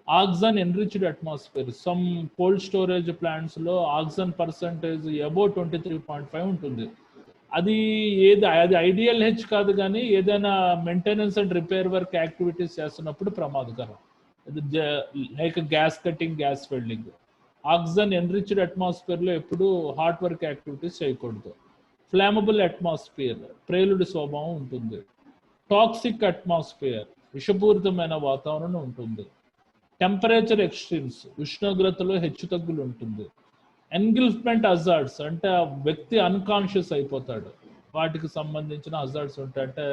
Oxygen enriched atmosphere, some cold storage plants లో oxygen percentage above 23.5 ఉంటుంది. అది అది ఐడియల్ హెచ్ కాదు, కానీ ఏదైనా maintenance and repair work activities చేస్తున్నప్పుడు ప్రమాదకరం. Like gas cutting, gas welding. Oxygen enriched atmosphere లో ఎప్పుడు హాట్ వర్క్ యాక్టివిటీస్ చేయకూడదు. ఫ్లామబుల్ అట్మాస్ఫియర్, ప్రేలుడి స్వభావం ఉంటుంది. టాక్సిక్ అట్మాస్ఫియర్, విషపూరితమైన వాతావరణం ఉంటుంది. టెంపరేచర్ ఎక్స్ట్రీమ్స్, ఉష్ణోగ్రతలో హెచ్చుతగ్గులు ఉంటుంది. ఎన్గిల్ఫ్మెంట్ హజార్డ్స్, అంటే ఆ వ్యక్తి అన్కాన్షియస్ అయిపోతాడు, వాటికి సంబంధించిన హజార్డ్స్ ఉంటాయి. అంటే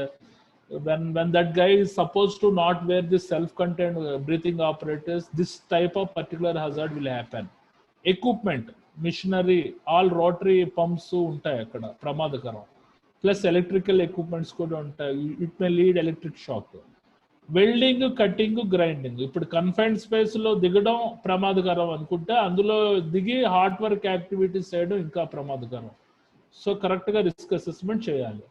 when that guy is supposed to not wear this self-contained breathing apparatus, this type of particular hazard will happen. Equipment, machinery, all rotary pumps ఉంటాయి అక్కడ, ప్రమాదకరం. ప్లస్ ఎలక్ట్రికల్ ఎక్విప్మెంట్స్ కూడా ఉంటాయి, it may lead electric shock. Welding, cutting, grinding. ఇప్పుడు confined space లో దిగడం ప్రమాదకరం అనుకుంటే, అందులో దిగి హార్డ్ వర్క్ యాక్టివిటీస్ చేయడం ఇంకా ప్రమాదకరం. సో కరెక్ట్గా రిస్క్ అసెస్మెంట్ చేయాలి.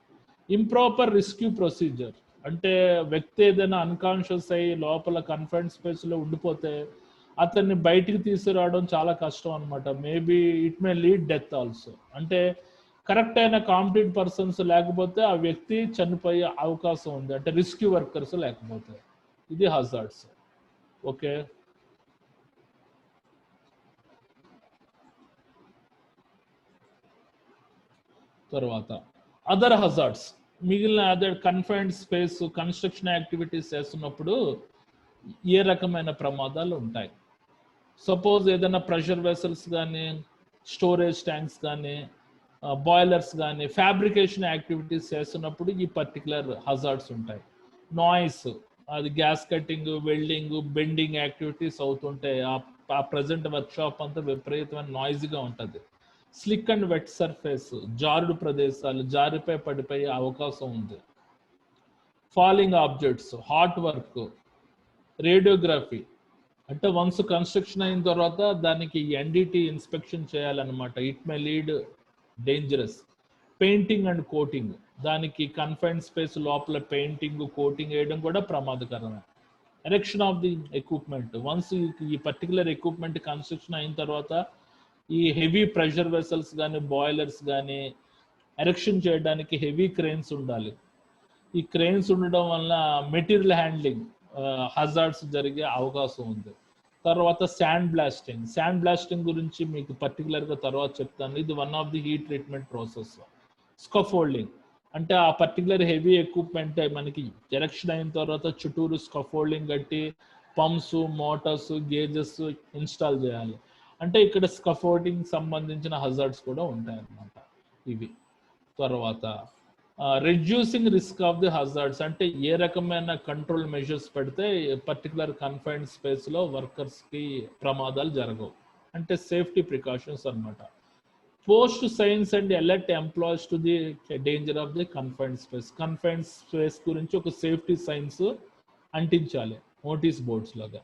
ఇంప్రాపర్ రెస్క్యూ ప్రొసీజర్, అంటే వ్యక్తి ఏదైనా అన్కాన్షియస్ అయ్యి లోపల కన్ఫైన్డ్ స్పేస్ లో ఉండిపోతే అతన్ని బయటికి తీసుకురావడం చాలా కష్టం అనమాట. Maybe it may lead death also. అంటే కరెక్ట్ అయిన కాంపిటెంట్ పర్సన్స్ లేకపోతే ఆ వ్యక్తి చనిపోయే అవకాశం ఉంది, అంటే రెస్క్యూ వర్కర్స్ లేకపోతే. ఇది హజార్డ్స్. ఓకే, తర్వాత అదర్ హజార్డ్స్. మిగిలిన other confined space construction activities చేస్తున్నప్పుడు ఏ రకమైన ప్రమాదాలు ఉంటాయి? సపోజ్ ఏదైనా ప్రెషర్ వెసల్స్ కానీ, స్టోరేజ్ ట్యాంక్స్ కానీ, బాయిలర్స్ కానీ ఫ్యాబ్రికేషన్ యాక్టివిటీస్ చేస్తున్నప్పుడు ఈ పర్టికులర్ హజార్డ్స్ ఉంటాయి. నాయిస్, అది gas cutting, welding, bending activities అవుతుంటాయి, ఆ ప్రజెంట్ వర్క్షాప్ అంతా విపరీతమైన నాయిస్గా ఉంటుంది. స్లిక్ అండ్ వెట్ సర్ఫేస్, జారుడు ప్రదేశాలు, జారిపై పడిపోయే అవకాశం ఉంది. Falling objects, hot work, radiography. అంటే వన్స్ కన్స్ట్రక్షన్ అయిన తర్వాత దానికి ఎన్డిటి ఇన్స్పెక్షన్ చేయాలన్నమాట, it may lead dangerous. Painting and coating, దానికి కన్ఫైన్డ్ స్పేస్ లోపల పెయింటింగ్, కోటింగ్ వేయడం కూడా ప్రమాదకరమే. Erection of the equipment, once ఈ పర్టికులర్ ఎక్విప్మెంట్ కన్స్ట్రక్షన్ అయిన తర్వాత ఈ హెవీ ప్రెషర్ వెసల్స్ కానీ, బాయిలర్స్ కానీ ఎరెక్షన్ చేయడానికి హెవీ క్రెయిన్స్ ఉండాలి. ఈ క్రెయిన్స్ ఉండడం వల్ల మెటీరియల్ హ్యాండ్లింగ్ హజార్డ్స్ జరిగే అవకాశం ఉంది. తర్వాత శాండ్ బ్లాస్టింగ్. శాండ్ బ్లాస్టింగ్ గురించి మీకు పర్టికులర్గా తర్వాత చెప్తాను. ఇది one of the heat treatment process. Scaffolding, అంటే ఆ పర్టికులర్ హెవీ ఎక్విప్మెంట్ మనకి ఎరెక్షన్ అయిన తర్వాత చుట్టూరు స్కఫోల్డింగ్ కట్టి పంప్స్, మోటార్స్, గేజెస్ ఇన్స్టాల్ చేయాలి. అంటే ఇక్కడ స్కఫోల్డింగ్ సంబంధించిన హజార్డ్స్ కూడా ఉంటాయి అన్నమాట ఇవి. తర్వాత reducing risk of the hazards, అంటే ఏ రకమైన కంట్రోల్ మెజర్స్ పెడితే పర్టికులర్ కన్ఫైన్డ్ స్పేస్లో వర్కర్స్కి ప్రమాదాలు జరగవు, అంటే సేఫ్టీ ప్రికాషన్స్ అన్నమాట. Post science and alert employees to the danger of the confined space. Confined space గురించి ఒక సేఫ్టీ సైన్స్ అంటించాలి నోటీస్ బోర్డ్స్ లాగా.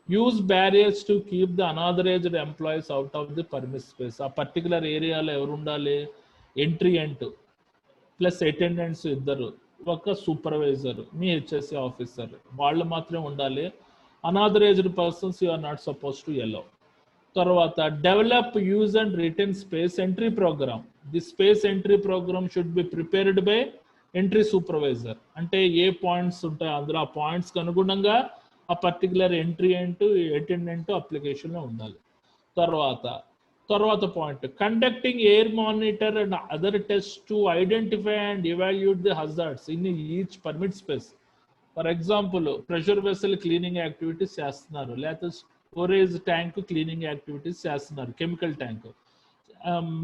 Use barriers to keep the unauthorised employees out of the permit space. ఆ particular ఏరియాలో ఎవరు ఉండాలి? Entry ఎంట్ plus attendants ఇద్దరు, ఒక supervisor, మీ HSC officer, వాళ్ళు మాత్రమే ఉండాలి. Unauthorized persons you are not suppose to allow. తర్వాత develop, use and return space entry program. The space entry program should be prepared by entry supervisor. అంటే ఏ points ఉంటాయి అందులో, ఆ పాయింట్స్కి అనుగుణంగా ఆ పర్టికులర్ ఎంట్రీ అంటూ అటెండెంట్ అప్లికేషన్లో ఉండాలి. తర్వాత point, conducting air monitor and other test to identify and evaluate the hazards in each permit space. For example pressure vessel cleaning activities చేస్తున్నారు, లేకపోతే స్టోరేజ్ ట్యాంక్ క్లీనింగ్ యాక్టివిటీస్ చేస్తున్నారు, కెమికల్ ట్యాంక్.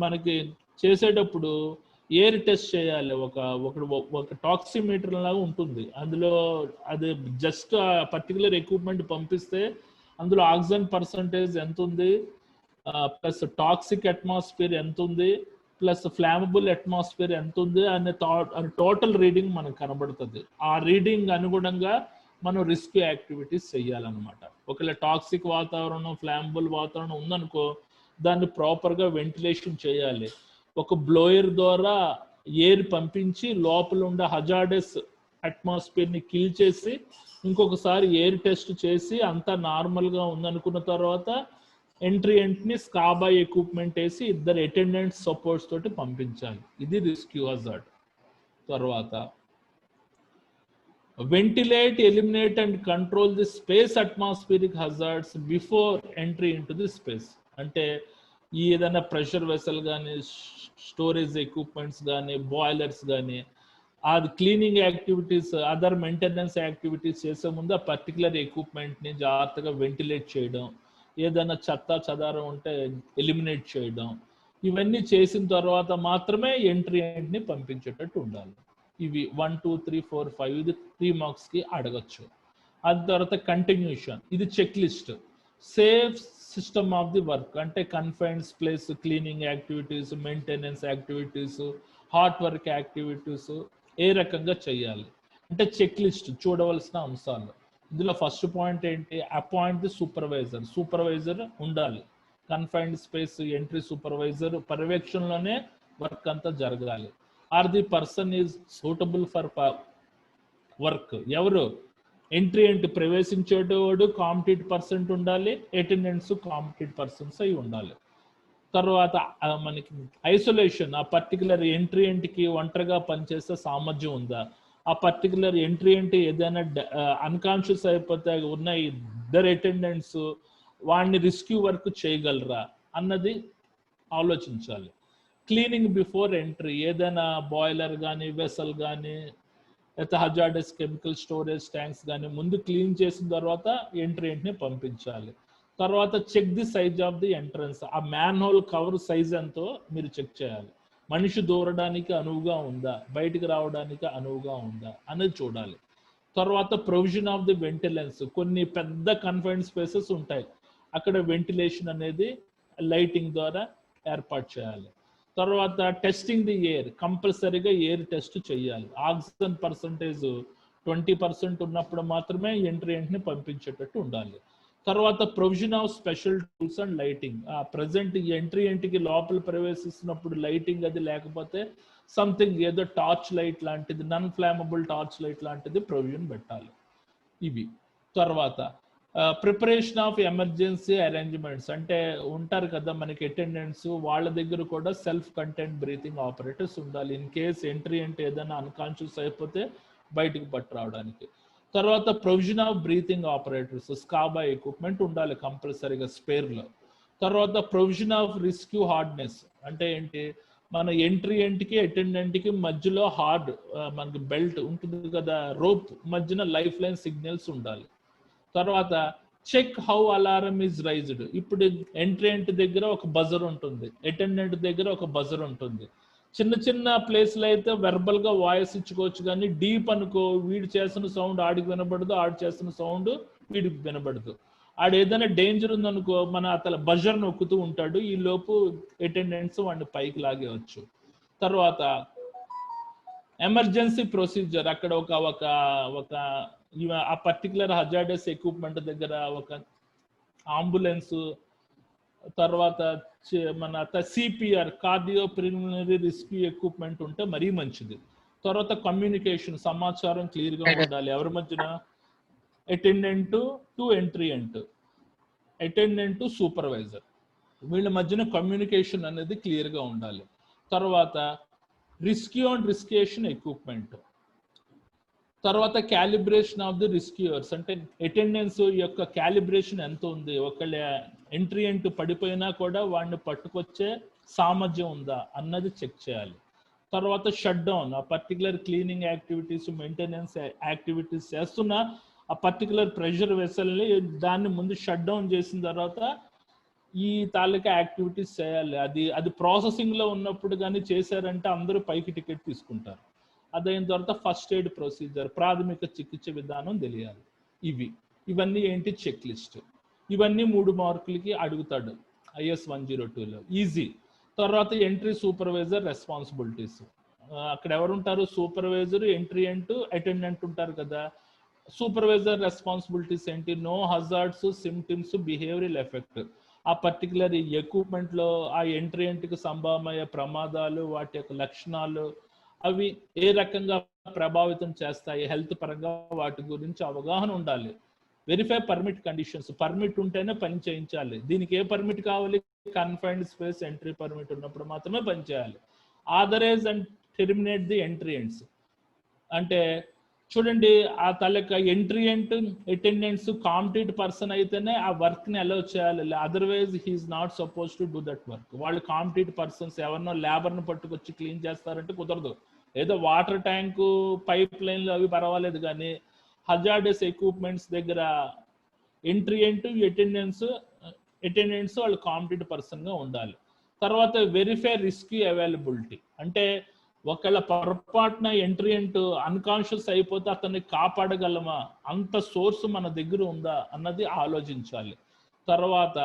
మనకి చేసేటప్పుడు air test చేయాలి. ఒక టాక్సిమీటర్ లాగా ఉంటుంది, అందులో అది జస్ట్ పర్టికులర్ ఎక్విప్మెంట్ పంపిస్తే అందులో ఆక్సిజన్ పర్సంటేజ్ ఎంత ఉంది, ప్లస్ టాక్సిక్ అట్మాస్ఫియర్ ఎంత ఉంది, ప్లస్ ఫ్లామబుల్ అట్మాస్ఫియర్ ఎంత ఉంది అనే టోటల్ రీడింగ్ మనకు కనబడుతుంది. ఆ రీడింగ్ అనుగుణంగా మనం రిస్క్ యాక్టివిటీస్ చేయాలన్నమాట. ఒకవేళ టాక్సిక్ వాతావరణం, ఫ్లామబుల్ వాతావరణం ఉందనుకో, దాన్ని ప్రాపర్గా వెంటిలేషన్ చేయాలి. ఒక బ్లోయర్ ద్వారా ఎయిర్ పంపించి లోపల ఉండే హజార్డస్ అట్మాస్ఫియర్ని కిల్ చేసి ఇంకొకసారి ఎయిర్ టెస్ట్ చేసి అంతా నార్మల్గా ఉందనుకున్న తర్వాత ఎంట్రీని స్కాబా ఎక్విప్మెంట్ వేసి ఇద్దరు అటెండెంట్స్ సపోర్ట్స్ తోటి పంపించాలి. ఇది రెస్క్యూ హజార్డ్. తర్వాత ventilate, eliminate and control the space atmospheric hazards before entry in to the space. అంటే ఈ ఏదైనా ప్రెషర్ వెసల్ కానీ, స్టోరేజ్ ఎక్విప్మెంట్స్ కానీ, బాయిలర్స్ కానీ, అది cleaning activities, other maintenance activities చేసే ముందు ఆ పర్టికులర్ ఎక్విప్మెంట్ని జాగ్రత్తగా వెంటిలేట్ చేయడం, ఏదైనా చెత్త చెదారం ఉంటే ఎలిమినేట్ చేయడం, ఇవన్నీ చేసిన తర్వాత మాత్రమే ఎంట్రీని పంపించేటట్టు ఉండాలి. ఇవి 1 2 3 4 5 ఇది 3 మార్క్స్కి అడగచ్చు. అది తర్వాత కంటిన్యూషన్, ఇది check list. Safe system of the work అంటే confined place, cleaning activities, maintenance activities, hot work activities ఏ రకంగా చేయాలి అంటే చెక్ లిస్ట్ చూడవలసిన అంశాలు. ఇందులో ఫస్ట్ పాయింట్ ఏంటి, అపాయింట్ ది సూపర్వైజర్. సూపర్వైజర్ ఉండాలి. కన్ఫైన్డ్ స్పేస్ ఎంట్రీ సూపర్వైజర్ పర్యవేక్షణలోనే వర్క్ అంతా జరగాలి. Are the person is suitable for work. ఎవరు ఎంట్రీ అంటే ప్రవేశించేటవాడు కాంపిటెంట్ పర్సెంట్ ఉండాలి, అటెండెంట్స్ కాంపిటెంట్ పర్సన్స్ అయి ఉండాలి. తర్వాత మనకి ఐసోలేషన్, ఆ పర్టికులర్ ఎంట్రీకి ఒంటరిగా పనిచేసే సామర్థ్యం ఉందా, ఆ పర్టికులర్ ఎంట్రీ ఏదైనా అన్కాన్షియస్ అయిపోతే ఉన్న ఇద్దరు అటెండెంట్స్ వాడిని రెస్క్యూ వర్క్ చేయగలరా అన్నది ఆలోచించాలి. క్లీనింగ్ బిఫోర్ ఎంట్రీ, ఏదైనా బాయిలర్ కానీ, వెసల్ కానీ, లేకపోతే హజార్డస్ కెమికల్ స్టోరేజ్ ట్యాంక్స్ కానీ ముందు క్లీన్ చేసిన తర్వాత ఎంట్రీని పంపించాలి. తర్వాత check the size of the entrance, ఆ మ్యాన్ హోల్ కవర్ సైజ్ ఎంతో మీరు చెక్ చేయాలి. మనిషి దూరడానికి అనువుగా ఉందా, బయటికి రావడానికి అనువుగా ఉందా అనేది చూడాలి. తర్వాత ప్రొవిజన్ ఆఫ్ ది వెంటిలెన్స్, కొన్ని పెద్ద కన్ఫైన్డ్ స్పేసెస్ ఉంటాయి, అక్కడ వెంటిలేషన్ అనేది లైటింగ్ ద్వారా ఏర్పాటు చేయాలి. తర్వాత టెస్టింగ్ ది ఎయిర్, కంపల్సరీగా ఎయిర్ టెస్ట్ చేయాలి. ఆక్సిజన్ పర్సంటేజ్ 20% ఉన్నప్పుడు మాత్రమే ఎంట్రీని పంపించేటట్టు ఉండాలి. తర్వాత provision of special tools and lighting, present ఎంట్రీకి లోపల ప్రవేశిస్తున్నప్పుడు లైటింగ్ అది లేకపోతే సంథింగ్ ఏదో టార్చ్ లైట్ లాంటిది, నాన్ ఫ్లామబుల్ టార్చ్ లైట్ లాంటిది ప్రొవిజన్ పెట్టాలి. ఇవి తర్వాత ప్రిపరేషన్ ఆఫ్ ఎమర్జెన్సీ అరేంజ్మెంట్స్, అంటే ఉంటారు కదా మనకి అటెండెంట్స్, వాళ్ళ దగ్గర కూడా సెల్ఫ్ కంటెంట్ బ్రీతింగ్ ఆపరేటర్స్ ఉండాలి. ఇన్ కేస్ ఎంట్రీ అంటే ఏదైనా అన్కాన్షియస్ అయిపోతే బయటికి పట్టు రావడానికి. తర్వాత provision of breathing operators, scuba equipment ఉండాలి కంపల్సరీగా స్పేర్లో. తర్వాత ప్రొవిజన్ ఆఫ్ రెస్క్యూ హార్డ్నెస్ అంటే ఏంటి, మన ఎంట్రీకి అటెండెంట్కి మధ్యలో హార్డ్ మనకి బెల్ట్ ఉంటుంది కదా, రోప్ మధ్యన లైఫ్ లైన్ సిగ్నల్స్ ఉండాలి. తర్వాత check how alarm is raised, ఇప్పుడు ఎంట్రీ దగ్గర ఒక బజర్ ఉంటుంది, అటెండెంట్ దగ్గర ఒక బజర్ ఉంటుంది. చిన్న చిన్న ప్లేస్లో అయితే వెర్బల్గా వాయిస్ ఇచ్చుకోవచ్చు, కానీ డీప్ అనుకో వీడు చేస్తున్న సౌండ్ ఆడికి వినబడదు, ఆడు చేస్తున్న సౌండ్ వీడికి వినబడదు. ఆడు ఏదైనా డేంజర్ ఉందనుకో మన అతను బజర్ నొక్కుతూ ఉంటాడు, ఈ లోపు అటెండెంట్స్ వాడిని పైకి లాగేవచ్చు. తర్వాత ఎమర్జెన్సీ ప్రొసీజర్, అక్కడ ఒక ఆ పర్టికులర్ హజార్డస్ ఎక్విప్మెంట్ దగ్గర ఒక అంబులెన్స్, తర్వాత మన CPR cardio preliminary rescue equipment ఉంటే మరీ మంచిది. తర్వాత కమ్యూనికేషన్, సమాచారం క్లియర్గా ఉండాలి. ఎవరి మధ్యన, attendant to entrant, attendant to supervisor, వీళ్ళ మధ్యన కమ్యూనికేషన్ అనేది క్లియర్గా ఉండాలి. తర్వాత రెస్క్యూ అండ్ రెస్క్యూషన్ ఎక్విప్మెంట్, తర్వాత క్యాలిబ్రేషన్ ఆఫ్ ది రెస్క్యూయర్స్, అంటే అటెండెన్స్ యొక్క క్యాలిబ్రేషన్ ఎంత ఉంది, ఒకళ్ళ ఎంట్రీ పడిపోయినా కూడా వాడిని పట్టుకొచ్చే సామర్థ్యం ఉందా అన్నది చెక్ చేయాలి. తర్వాత షట్ డౌన్, ఆ particular cleaning activities, maintenance activities చేస్తున్న ఆ పర్టికులర్ ప్రెషర్ వెసల్ని దాన్ని ముందు షట్ డౌన్ చేసిన తర్వాత ఈ తాలూకా యాక్టివిటీస్ చేయాలి. అది ప్రాసెసింగ్లో ఉన్నప్పుడు కానీ చేశారంటే అందరూ పైకి టికెట్ తీసుకుంటారు. అదైన తర్వాత ఫస్ట్ ఎయిడ్ ప్రొసీజర్, ప్రాథమిక చికిత్స విధానం తెలియాలి. ఇవన్నీ ఏంటి, చెక్ లిస్ట్. ఇవన్నీ 3 మార్కులకి అడుగుతాడు IS 102లో, ఈజీ. తర్వాత ఎంట్రీ సూపర్వైజర్ రెస్పాన్సిబిలిటీస్, అక్కడ ఎవరు ఉంటారు, సూపర్వైజర్, ఎంట్రీయంట్, అటెండెంట్ ఉంటారు కదా. సూపర్వైజర్ రెస్పాన్సిబిలిటీస్ ఏంటి, know hazards, symptoms, behavioural effect, ఆ పర్టికులర్ ఎక్విప్మెంట్లో ఆ ఎంట్రీయంట్కి సంభవమయ్యే ప్రమాదాలు, వాటి యొక్క లక్షణాలు, అవి ఏ రకంగా ప్రభావితం చేస్తాయి హెల్త్ పరంగా, వాటి గురించి అవగాహన ఉండాలి. వెరిఫై పర్మిట్ కండిషన్స్, పర్మిట్ ఉంటేనే పని చేయించాలి. దీనికి ఏ పర్మిట్ కావాలి? కన్ఫైన్డ్ స్పేస్ ఎంట్రీ పర్మిట్ ఉన్నప్పుడు మాత్రమే పని చేయాలి. Authorise and terminate the entry ends అంటే చూడండి, ఆ తాలూకా ఎంట్రీ ఎంట్ అటెండెన్స్ కాంపిటెంట్ పర్సన్ అయితేనే ఆ వర్క్ ని అలౌ చేయాలి. Otherwise he is not suppose to do that work. వాళ్ళు కాంపిటెంట్ పర్సన్స్ ఎవరినో లేబర్ను పట్టుకొచ్చి క్లీన్ చేస్తారంటే కుదరదు. ఏదో వాటర్ ట్యాంకు, పైప్ లైన్లు అవి పర్వాలేదు, కానీ హజార్డస్ ఎక్విప్మెంట్స్ దగ్గర ఎంట్రీ ఎంట్ అటెండెన్స్ వాళ్ళు కాంపిటెంట్ పర్సన్ గా ఉండాలి. తర్వాత వెరిఫై రిస్క్ అవైలబిలిటీ అంటే ఒకవేళ పొరపాటున ఎంట్రీ ఎంట్ అన్కాన్షియస్ అయిపోతే అతన్ని కాపాడగలమా, అంత సోర్స్ మన దగ్గర ఉందా అన్నది ఆలోచించాలి. తర్వాత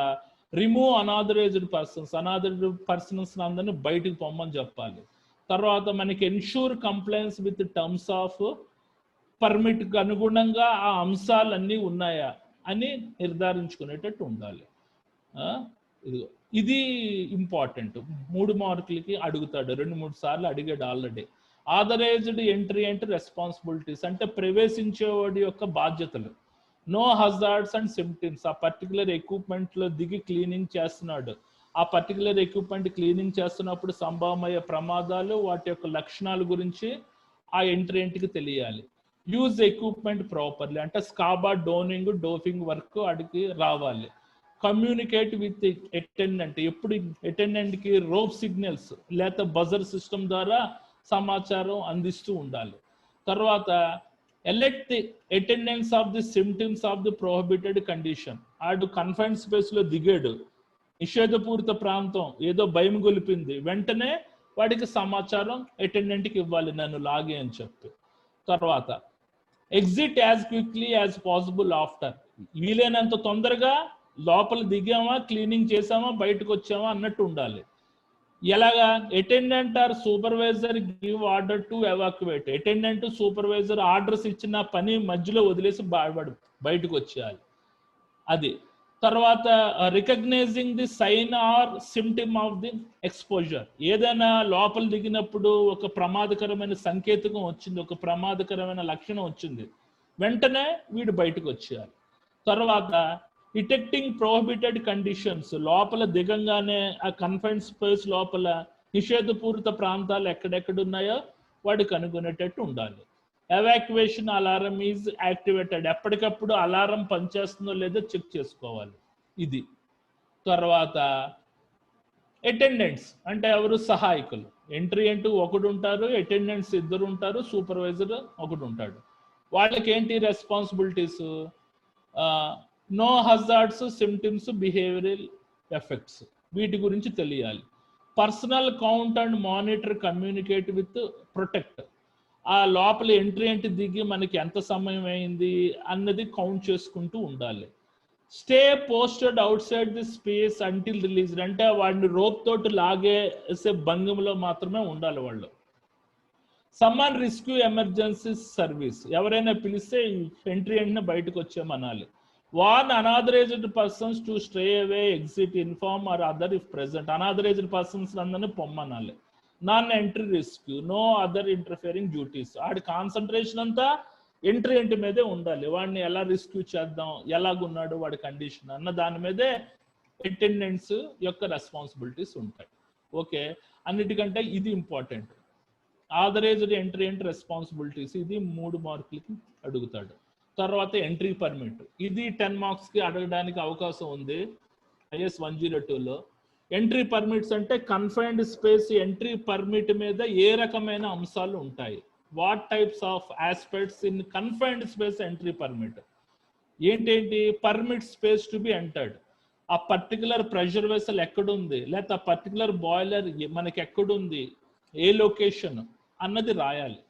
రిమూవ్ అనాథరైజ్డ్ పర్సన్స్ అందరినీ బయటికి పొమ్మని చెప్పాలి. తర్వాత మనకి ensure compliance with terms of పర్మిట్కి అనుగుణంగా ఆ అంశాలన్నీ ఉన్నాయా అని నిర్ధారించుకునేటట్టు ఉండాలి. ఇదిగో ఇది ఇంపార్టెంట్. 3 మార్కులకి అడుగుతాడు, 2-3 సార్లు అడిగాడు ఆల్రెడీ. ఆథరైజ్డ్ ఎంట్రీ అంటే రెస్పాన్సిబిలిటీస్ అంటే ప్రవేశించేవాడి యొక్క బాధ్యతలు. నో హజార్డ్స్ అండ్ సిమ్టమ్స్, ఆ పర్టికులర్ ఎక్విప్మెంట్ లో దిగి క్లీనింగ్ చేస్తున్నాడు, ఆ పర్టికులర్ ఎక్విప్మెంట్ క్లీనింగ్ చేస్తున్నప్పుడు సంభవమయ్యే ప్రమాదాలు, వాటి యొక్క లక్షణాల గురించి ఆ ఎంట్రీ ఎంట్కి తెలియాలి. యూజ్ ఎక్విప్మెంట్ ప్రాపర్లీ అంటే స్కాబా డోఫింగ్ వర్క్ అడిగి రావాలి. కమ్యూనికేట్ విత్ అటెండెంట్, ఎప్పుడు అటెండెంట్కి రోప్ సిగ్నల్స్ లేకపోతే బజర్ సిస్టమ్ ద్వారా సమాచారం అందిస్తూ ఉండాలి. తర్వాత elect the attendance of the symptoms of the prohibited condition. ఆడు కన్ఫైన్డ్ స్పేస్ లో దిగాడు, నిషేధపూరిత ప్రాంతం, ఏదో భయం గొలిపింది, వెంటనే వాడికి సమాచారం అటెండెంట్కి ఇవ్వాలి, నన్ను లాగే అని చెప్పి. తర్వాత exit as quickly as possible after, వీలైనంత తొందరగా లోపల దిగామా, క్లీనింగ్ చేసామా, బయటకు వచ్చామా అన్నట్టు ఉండాలి. ఎలాగా? Attendant or supervisor give order to evacuate, attendant supervisor orders ఇచ్చిన పని మధ్యలో వదిలేసి బయటకు వచ్చేయాలి. అది. తర్వాత recognising the sign or symptom of the exposure, ఏదైనా లోపల దిగినప్పుడు ఒక ప్రమాదకరమైన సంకేతకం వచ్చింది, ఒక ప్రమాదకరమైన లక్షణం వచ్చింది, వెంటనే వీడు బయటకు వచ్చేయాలి. తర్వాత డిటెక్టింగ్ ప్రోహిబిటెడ్ కండిషన్స్, లోపల దిగంగానే ఆ కన్ఫైన్డ్ స్పేస్ లోపల నిషేధపూరిత ప్రాంతాలు ఎక్కడెక్కడ ఉన్నాయో వాడికి కనుగొనేటట్టు ఉండాలి. ఎవాక్యువేషన్ అలారం ఈజ్ యాక్టివేటెడ్, ఎప్పటికప్పుడు అలారం పనిచేస్తుందో లేదో చెక్ చేసుకోవాలి. ఇది. తర్వాత అటెండెంట్స్ అంటే ఎవరు? సహాయకులు. ఎంట్రీ ఎంటూ ఒకడు ఉంటారు, అటెండెంట్స్ 2 ఉంటారు, సూపర్వైజర్ ఒకడు ఉంటాడు. వాళ్ళకి ఏంటి responsibilities? Know hazards, symptoms, behavioural effects, వీటి గురించి తెలియాలి. Personnel count and monitor, communicate with, protect, ఆ లోపల ఎంట్రీ ఎంట్రీ దిగి మనకి ఎంత సమయం అయింది అన్నది కౌంట్ చేసుకుంటూ ఉండాలి. Stay posted out side the space until released అంటే వాడిని రోప్ తోటి లాగేసే భంగిమలో మాత్రమే ఉండాలి వాళ్ళు. సమ్మన్ రెస్క్యూ ఎమర్జెన్సీ సర్వీస్, ఎవరైనా పిలిస్తే ఎంట్రీ ఎంట్నే బయటకు వచ్చేమనాలి. Warn unauthorized persons to stay away, exit, inform or other if present, unauthorized persons అందరినీ పొమ్మనాలి. Non entry rescue, no other interfering duties, ఆడి కాన్సన్ట్రేషన్ అంతా ఎంట్రీ ఎంట్రీ మీదే ఉండాలి. వాడిని ఎలా రెస్క్యూ చేద్దాం, ఎలాగున్నాడు వాడి కండిషన్ అన్న దాని మీదే అటెండెన్స్ యొక్క రెస్పాన్సిబిలిటీస్ ఉంటాయి. ఓకే, అన్నిటికంటే ఇది important. Authorised entry entry responsibilities, ఇది 3 మార్కులకి అడుగుతాడు. తర్వాత ఎంట్రీ పర్మిట్, ఇది 10 మార్క్స్కి అడగడానికి అవకాశం ఉంది IS 102లో. ఎంట్రీ పర్మిట్స్ అంటే కన్ఫైన్డ్ స్పేస్ ఎంట్రీ పర్మిట్ మీద ఏ రకమైన అంశాలు ఉంటాయి. What types of aspects in confined space entry permit, ఏంటేంటి? Permit space to be entered, ఆ పర్టికులర్ ప్రెషర్ వెసల్ ఎక్కడుంది, లేకపోతే ఆ పర్టికులర్ బాయిలర్ మనకి ఎక్కడుంది, ఏ లొకేషన్ అన్నది రాయాలి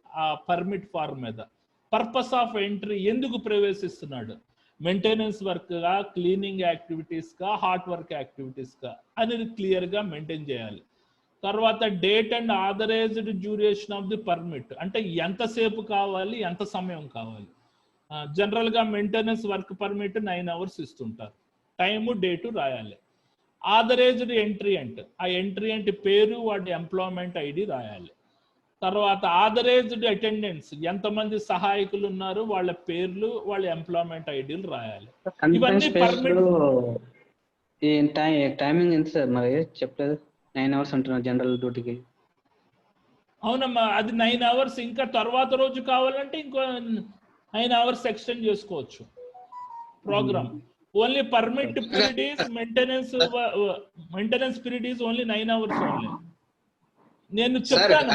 ఆ పర్మిట్ ఫార్మ్ మీద. పర్పస్ ఆఫ్ ఎంట్రీ, ఎందుకు ప్రవేశిస్తున్నాడు, మెయింటెనెన్స్ వర్క్గా, క్లీనింగ్ యాక్టివిటీస్గా, హార్ట్ వర్క్ యాక్టివిటీస్గా అనేది క్లియర్గా మెయింటైన్ చేయాలి. తర్వాత date and authorised duration of the permit అంటే ఎంతసేపు కావాలి, ఎంత సమయం కావాలి. జనరల్గా మెయింటెనెన్స్ వర్క్ పర్మిట్ 9 hours ఇస్తుంటారు, టైము డేటు రాయాలి. ఆథరైజ్డ్ ఎంట్రీ అంటే ఆ ఎంట్రీ అంటే పేరు, వాడి ఎంప్లాయ్మెంట్ ID రాయాలి. తర్వాత ఆథరైజ్డ్ అటెండెన్స్, ఎంతమంది సహాయకులు ఉన్నారు, వాళ్ళ పేర్లు, వాళ్ళ ఎంప్లాయ్మెంట్ ఐడీలు రాయాలి. ఇవన్నీ పర్మిట్. టైమింగ్ ఎంత సార్? మరి చెప్పలేదు, 9 hours అంటున్నారు జనరల్ డ్యూటీకి. అవునమ్మా, అది 9 hours. ఇంకా తర్వాత రోజు కావాలంటే ఇంకో 9 hours ఎక్స్టెండ్ చేసుకోవచ్చు programme. Only permit period is maintenance period is only 9 hours only. నేను చెప్తాను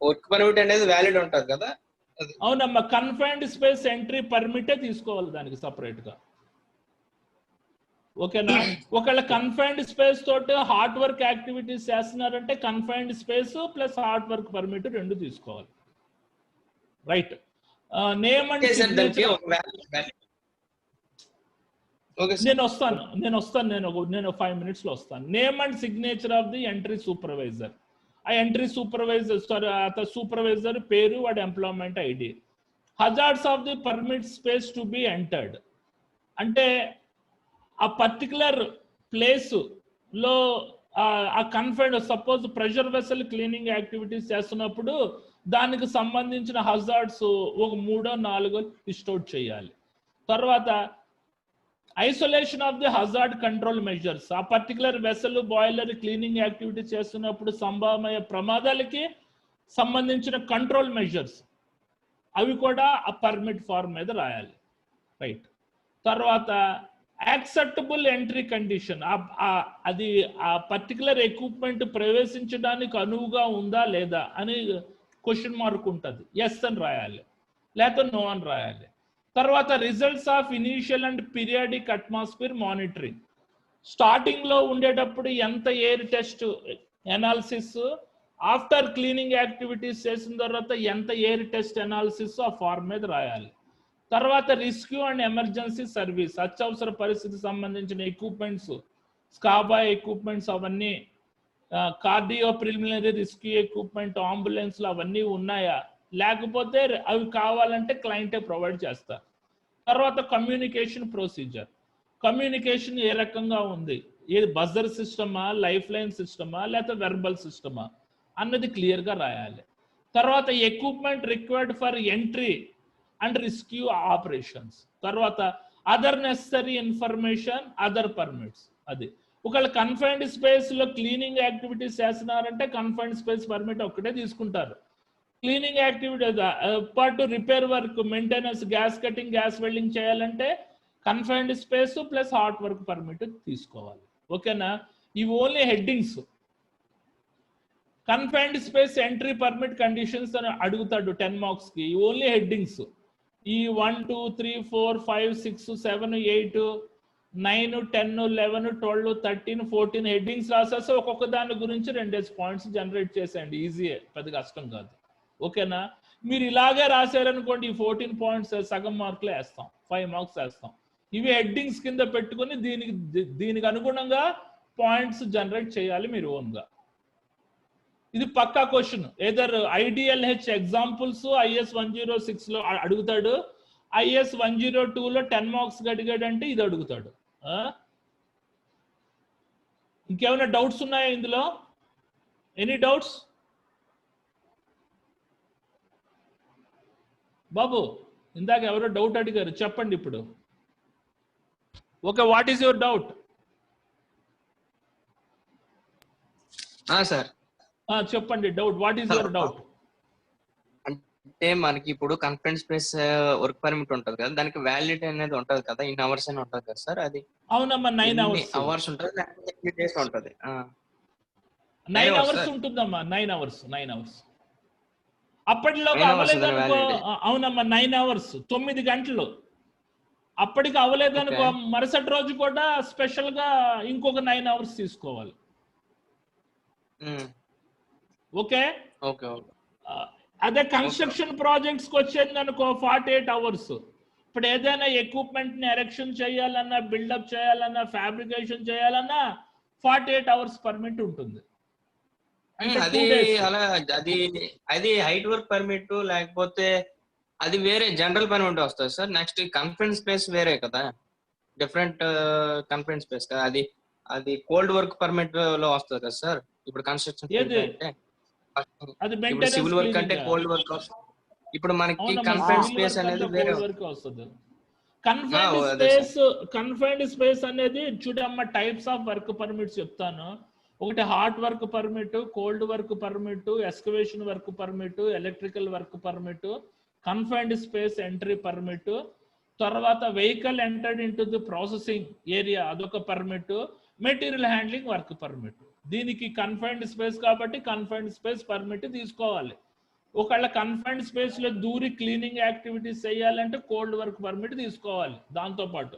వర్క్ పర్మిట్ అనేది వ్యాలిడ్ ఉంటుంది కదా. అవునమ్మా, కన్ఫైన్డ్ స్పేస్ ఎంట్రీ పర్మిటే తీసుకోవాలి దానికి సపరేట్ గా. ఓకేనా? ఒకవేళ కన్ఫైన్డ్ స్పేస్ తోటి హార్డ్ వర్క్ యాక్టివిటీస్ చేస్తున్నారంటే confined space plus hard work permit రెండు తీసుకోవాలి. రైట్. నేమ్ అండ్ నేను వస్తాను నేను 5 minutes లో వస్తాను. Name and signature of the entry supervisor. ఆ ఎంట్రీ సూపర్వైజర్ సూపర్వైజర్ పేరు, వాడి employment ID. Hazards of the permit space to be entered అంటే ఆ పర్టికులర్ ప్లేస్ లో ఆ confined, suppose pressure vessel cleaning activities చేస్తున్నప్పుడు దానికి సంబంధించిన హజార్డ్స్ ఒక 3-4 లిస్ట్ అవుట్ చేయాలి. తర్వాత isolation of the hazard control measures, ఆ particular vessel boiler cleaning activity చేస్తున్నప్పుడు సంభవమయ్యే ప్రమాదాలకి సంబంధించిన కంట్రోల్ మెజర్స్ అవి కూడా ఆ పర్మిట్ ఫార్మ్ మీద రాయాలి. రైట్. తర్వాత యాక్సెప్టబుల్ ఎంట్రీ కండిషన్, అది ఆ పర్టికులర్ ఎక్విప్మెంట్ ప్రవేశించడానికి అనువుగా ఉందా లేదా అని క్వశ్చన్ మార్క్ ఉంటుంది. ఎస్ అని రాయాలి, లేకపోతే నో అని రాయాలి. తర్వాత results of initial and periodic atmosphere monitoring, starting లో ఉండేటప్పుడు ఎంత air test analysis, after cleaning activities చేసిన తర్వాత ఎంత ఎయిర్ టెస్ట్ ఎనాలిసిస్ ఆ ఫార్మ్ మీద రాయాలి. తర్వాత రెస్క్యూ అండ్ ఎమర్జెన్సీ సర్వీస్, అత్యవసర పరిస్థితికి సంబంధించిన ఎక్విప్మెంట్స్, స్కాబా ఎక్విప్మెంట్స్ అవన్నీ, కార్డియో ప్రిలిమినరీ రెస్క్యూ ఎక్విప్మెంట్, అంబులెన్స్లు అవన్నీ ఉన్నాయా, లేకపోతే అవి కావాలంటే క్లయింటే ప్రొవైడ్ చేస్తారు. తర్వాత కమ్యూనికేషన్ ప్రొసీజర్, కమ్యూనికేషన్ ఏ రకంగా ఉంది, ఏది బజర్ సిస్టమా, లైఫ్ లైన్ సిస్టమా, లేకపోతే వెర్బల్ సిస్టమా అన్నది క్లియర్గా రాయాలి. తర్వాత equipment required for entry and rescue operations. తర్వాత other necessary information, other permits. అది ఒకవేళ కన్ఫైన్డ్ స్పేస్ లో క్లీనింగ్ యాక్టివిటీస్ చేస్తున్నారంటే కన్ఫైన్డ్ స్పేస్ పర్మిట్ ఒక్కటే తీసుకుంటారు. క్లీనింగ్ యాక్టివిటీ పాటు repair work, maintenance, gas cutting, gas welding చేయాలంటే confined space plus hot work permit తీసుకోవాలి. ఓకేనా? ఇవి only headings. Confined space entry permit conditions అని అడుగుతాడు 10 marks కి, ఓన్లీ హెడ్డింగ్స్. ఈ 1, 2, 3, 4, 5, 6, 7, 8, 9, 10, 11, 12, 13, 14 హెడ్డింగ్స్ రాసేసి ఒక్కొక్క దాని గురించి 2 పాయింట్స్ జనరేట్ చేసేయండి. ఈజీయే, పెద్ద కష్టం కాదు. ఓకేనా? మీరు ఇలాగే రాశారనుకోండి, ఈ 14 points సగం మార్కులు వేస్తాం, 5 marks వేస్తాం. ఇవి హెడ్డింగ్స్ కింద పెట్టుకుని దీనికి అనుగుణంగా పాయింట్స్ జనరేట్ చేయాలి మీరు ఓన్గా. ఇది పక్కా question. Either IDLH examples IS 106 లో అడుగుతాడు, IS 102 లో 10 marks అడిగాడంటే ఇది అడుగుతాడు. ఇంకేమైనా డౌట్స్ ఉన్నాయా ఇందులో? ఎనీ డౌట్స్ బాబు? ఇందాక ఎవరో డౌట్ అడిగారు, చెప్పండి ఇప్పుడు. Okay, what is your doubt? Sir చెప్పండి doubt. What is your doubt? అంటే మనకి ఇప్పుడు కన్ఫైన్డ్ స్పేస్ వర్క్ పర్మిట్ ఉంటది కదా, దానికి వ్యాలిడిటీ అనేది ఉంటది కదా, ఇన్ అవర్స్ అని ఉంటది కదా సార్? అది అవునమ్మా, 9 hours ఉంటది, లేకపోతే ఎన్ని డేస్ ఉంటది? 9 hours ఉంటుందమ్మా, 9 hours. అప్పటిలోగా అవ్వలేదనుకో, అవునమ్మా 9 hours, 9 గంటలు. అప్పటికి అవ్వలేదనుకో మరుసటి రోజు కూడా స్పెషల్ గా ఇంకొక 9 hours తీసుకోవాలి. ఓకే. అదే కన్స్ట్రక్షన్ ప్రాజెక్ట్స్ కి వచ్చేది అనుకో 48 hours. ఇప్పుడు ఏదైనా ఎక్విప్మెంట్ ని ఎరెక్షన్ చేయాలన్నా, బిల్డప్ చేయాలన్నా, ఫ్యాబ్రికేషన్ చేయాలన్నా 48 hours పర్మిట్ ఉంటుంది. అది హైట్ వర్క్ పర్మిట్, లేకపోతే అది వేరే జనరల్ పర్మిట్ వస్తుంది సార్? నెక్స్ట్ కన్ఫైన్డ్ స్పేస్ వేరే కదా, డిఫరెంట్ కన్ఫైన్డ్ స్పేస్ కదా, అది అది కోల్డ్ వర్క్ పర్మిట్ లో వస్తుంది కదా సార్. ఇప్పుడు కన్స్ట్రక్షన్ ఏది అంటే అది ఇప్పుడు మెయింటెనెన్స్ సివిల్ వర్క్ అంటే క్లీనింగ్. కోల్డ్ వర్క్ ఇప్పుడు మనకి అవునమ్మా, కన్ఫైన్డ్ సివిల్ స్పేస్ వర్క్ అనేది అంటే వేరే. కోల్డ్ వర్క్ వస్తుంది. కన్ఫైన్డ్ అదే సార్. స్పేస్, కన్ఫైన్డ్ స్పేస్ అనేది చూడమ్మ టైప్స్ ఆఫ్ వర్క్ పర్మిట్స్ చెప్తాను. ఒకటి hot work permit, cold work permit, excavation work permit, electrical work permit, confined space entry permit, తర్వాత vehicle entered into the processing area అదొక permit, material handling work permit. దీనికి confined space కాబట్టి confined space permit తీసుకోవాలి. ఒకవేళ confined space లో దూరి cleaning activities చేయాలంటే cold work permit తీసుకోవాలి. దాంతోపాటు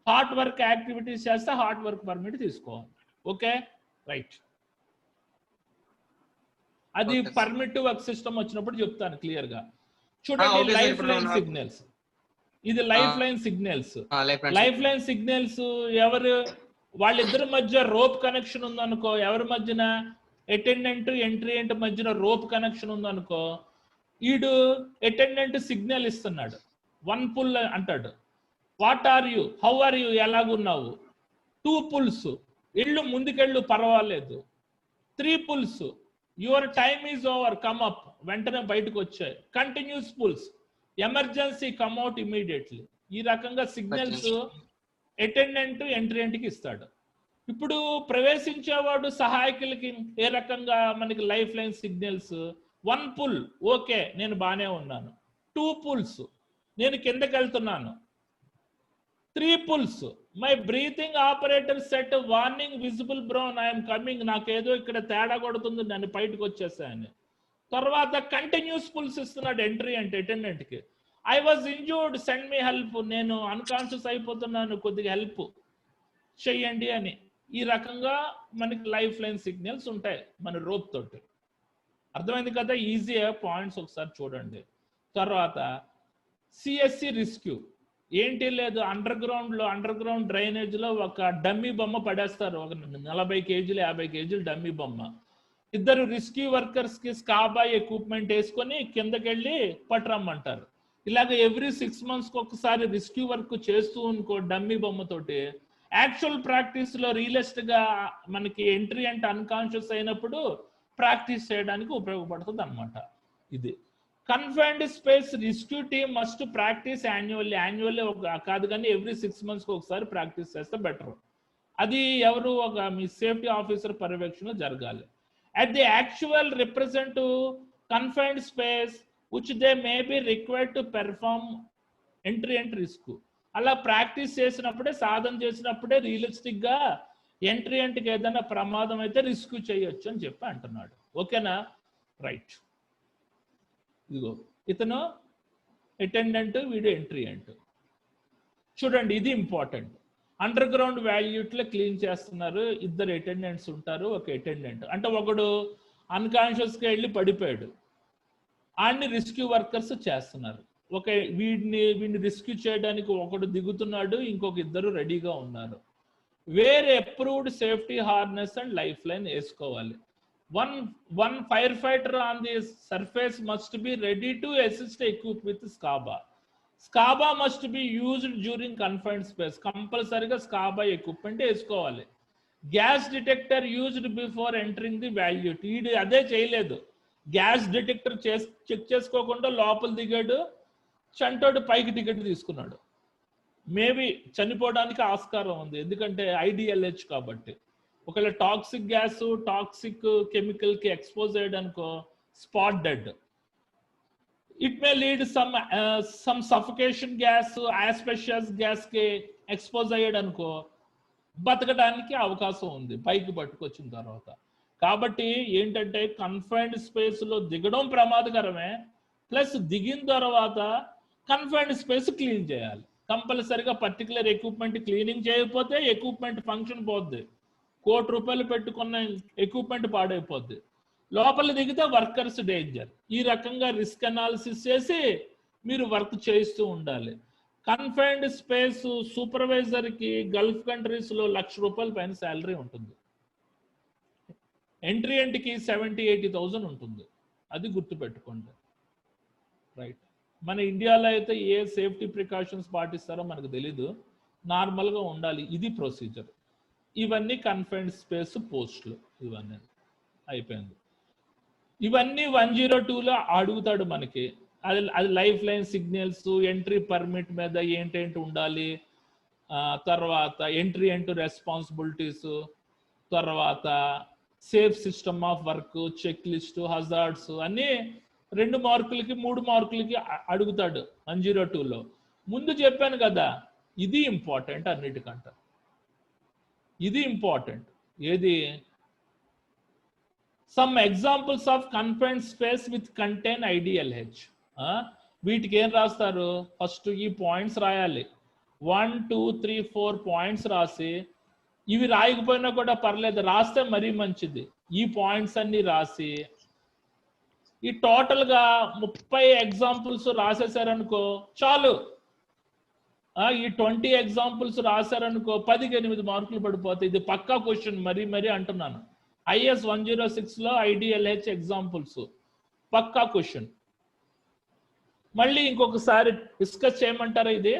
హాట్ వర్క్ యాక్టివిటీస్ చేస్తే హాట్ వర్క్ పర్మిట్ తీసుకోవాలి. Okay, right. అది పర్మిట్ వర్క్ సిస్టమ్ వచ్చినప్పుడు చెప్తాను క్లియర్ గా. చూడండి, లైఫ్ లైన్ సిగ్నల్స్. ఇది life line signals. Life line signals ఎవరు, వాళ్ళిద్దరి మధ్య రోప్ కనెక్షన్ ఉందనుకో, ఎవరి మధ్యన అటెండెంట్ ఎంట్రీ మధ్యన రోప్ కనెక్షన్ ఉందనుకో, ఈడు అటెండెంట్ సిగ్నల్ ఇస్తున్నాడు, 1 పుల్ అంటాడు, what are you, how are you, ఎలాగున్నావు. 2 పుల్స్, ఇళ్ళు ముందుకెళ్ళు పర్వాలేదు. 3 pulls, your time is over, come up, వెంటనే బయటకు వచ్చాయి. Continuous pulls, emergency, come out immediately. ఈ రకంగా సిగ్నల్స్ అటెండెంట్ ఎంట్రీకి ఇస్తాడు. ఇప్పుడు ప్రవేశించేవాడు సహాయకులకి ఏ రకంగా మనకి life line signals, 1 pull, okay నేను బానే ఉన్నాను. 2 పుల్స్, నేను కిందకి వెళ్తున్నాను. 3 pulls, my breathing operator set warning visible brown, I'm coming, నాకేదో ఇక్కడ తేడా కొడుతుంది, నన్ను బయటకు వచ్చేసాను. తర్వాత కంటిన్యూస్ పుల్స్ ఇస్తున్నాడు ఎంట్రీ అంటే అటెండెంట్ కి, I was injured, send me help, నేను అన్కాన్షియస్ అయిపోతున్నాను, కొద్దిగా హెల్ప్ చెయ్యండి అని. ఈ రకంగా మనకి లైఫ్ లైన్ సిగ్నల్స్ ఉంటాయి మన రోప్ తోటి. అర్థమైంది కదా, ఈజీ పాయింట్స్ ఒకసారి చూడండి. తర్వాత సిఎస్సి రెస్క్యూ ఏంటి లేదు, అండర్ గ్రౌండ్ డ్రైనేజ్ లో ఒక డమ్మీ బొమ్మ పడేస్తారు, ఒక 40 కేజీలు 50 కేజీలు డమ్మీ బొమ్మ. ఇద్దరు రెస్క్యూ వర్కర్స్ కి స్కాబా ఎక్విప్మెంట్ వేసుకొని కిందకెళ్ళి పట్టురమ్మంటారు. ఇలాగ ఎవ్రీ 6 months ఒకసారి రెస్క్యూ వర్క్ చేస్తూ అనుకో డమ్మీ బొమ్మతోటి, యాక్చువల్ ప్రాక్టీస్ లో రియలిస్ట్ గా మనకి ఎంట్రీ అంటే అన్కాన్షియస్ అయినప్పుడు ప్రాక్టీస్ చేయడానికి ఉపయోగపడుతుంది అనమాట. ఇది confined space rescue team must practice annually కాదు కానీ ఎవ్రీ 6 months ఒకసారి ప్రాక్టీస్ చేస్తే బెటర్. అది ఎవరు, ఒక మీ సేఫ్టీ ఆఫీసర్ పర్యవేక్షణ జరగాలి. At the actual represent confined space which they may be required to perform entry and risk. అలా ప్రాక్టీస్ చేసినప్పుడే, సాధన చేసినప్పుడే రియలిస్టిక్ గా ఎంట్రీ అంట్కి ఏదైనా ప్రమాదం అయితే రిస్క్ చేయొచ్చు అని చెప్పి అంటున్నాడు. ఓకేనా, రైట్. ఇదిగో ఇతను అటెండెంట్, వీడు ఎంట్రీ అంట్. చూడండి ఇది ఇంపార్టెంట్. అండర్ గ్రౌండ్ వాల్యూట్లో క్లీన్ చేస్తున్నారు, ఇద్దరు అటెండెంట్స్ ఉంటారు, ఒక అటెండెంట్ అంటే ఒకడు అన్కాన్షియస్గా వెళ్ళి పడిపోయాడు, ఆయన్ని రెస్క్యూ వర్కర్స్ చేస్తున్నారు. ఒక వీడిని రెస్క్యూ చేయడానికి ఒకడు దిగుతున్నాడు, ఇంకొక ఇద్దరు రెడీగా ఉన్నారు. వేరే approved safety harness and life line వేసుకోవాలి. One fire fighter on the surface must be ready to assist equip with SCBA. SCBA must be used during confined space, కంపల్సరీగా స్కాబా ఎక్విప్మెంట్ వేసుకోవాలి. Gas detector used before entering the vault, ఈడు అదే చేయలేదు, gas detector check చేసుకోకుండా లోపల దిగాడు, చంటోడు పైకి ticket తీసుకున్నాడు. మేబీ చనిపోవడానికి ఆస్కారం ఉంది, ఎందుకంటే ఐడిఎల్హెచ్ కాబట్టి. ఒకవేళ టాక్సిక్ గ్యాస్, టాక్సిక్ కెమికల్ కి ఎక్స్పోజ్ అయ్యడానికో spot dead. It may lead some suffocation gas, asphyxious gas కి ఎక్స్పోజ్ అయ్యాడనుకో బతకడానికి అవకాశం ఉంది పైకి పట్టుకొచ్చిన తర్వాత. కాబట్టి ఏంటంటే కన్ఫైన్డ్ స్పేస్ లో దిగడం ప్రమాదకరమే, ప్లస్ దిగిన తర్వాత కన్ఫైన్డ్ స్పేస్ క్లీన్ చేయాలి. కంపల్సరిగా పర్టికులర్ ఎక్విప్మెంట్ క్లీనింగ్ చేయకపోతే ఎక్విప్మెంట్ ఫంక్షన్ పోద్ది, ₹1,00,000 పెట్టుకున్న ఎక్విప్మెంట్ పాడైపోద్ది. లోపల దిగితే వర్కర్స్ డేంజర్. ఈ రకంగా రిస్క్ అనాలిసిస్ చేసి మీరు వర్క్ చేస్తూ ఉండాలి. కన్ఫైన్డ్ స్పేస్ సూపర్వైజర్ కి గల్ఫ్ కంట్రీస్ లో ₹1,00,000 పైన శాలరీ ఉంటుంది, ఎంట్రీ ఎంట్కి 70,000-80,000 ఉంటుంది, అది గుర్తుపెట్టుకోండి. రైట్. మన ఇండియాలో అయితే ఏ సేఫ్టీ ప్రికాషన్స్ పాటిస్తారో మనకు తెలీదు, నార్మల్గా ఉండాలి, ఇది ప్రొసీజర్. ఇవన్నీ కన్ఫైన్డ్ స్పేస్ పోస్టులు, ఇవన్నీ అయిపోయింది. ఇవన్నీ 102లో అడుగుతాడు మనకి. అది life line signals, entry permit మీద ఏంటేంటి ఉండాలి, తర్వాత ఎంట్రీ అంటూ రెస్పాన్సిబిలిటీస్, తర్వాత safe system of work, check list, hazards అన్నీ 2 మార్కులకి 3 మార్కులకి అడుగుతాడు 102లో. ముందు చెప్పాను కదా, ఇది ఇంపార్టెంట్ అన్నిటికంటే. ఇది ఇంపార్టెంట్. ఏది? Some examples of confined space with contain IDLH. వీటికి ఏం రాస్తారు? ఫస్ట్ ఈ పాయింట్స్ రాయాలి. 1 2 3 4 పాయింట్స్ రాసి, ఇవి రాయకపోయినా కూడా పర్లేదు, రాస్తే మరీ మంచిది. ఈ పాయింట్స్ అన్ని రాసి ఈ టోటల్గా 30 ఎగ్జాంపుల్స్ రాసేసారనుకో చాలు. ఈ 20 ఎగ్జాంపుల్స్ రాశారనుకో 10కి 8 మార్కులు పడిపోతాయి. ఇది పక్కా క్వశ్చన్, మరీ అంటున్నాను. IS 106లో IDLH ఎగ్జాంపుల్స్ పక్కా క్వశ్చన్. మళ్ళీ ఇంకొకసారి డిస్కస్ చేయమంటారా? ఇది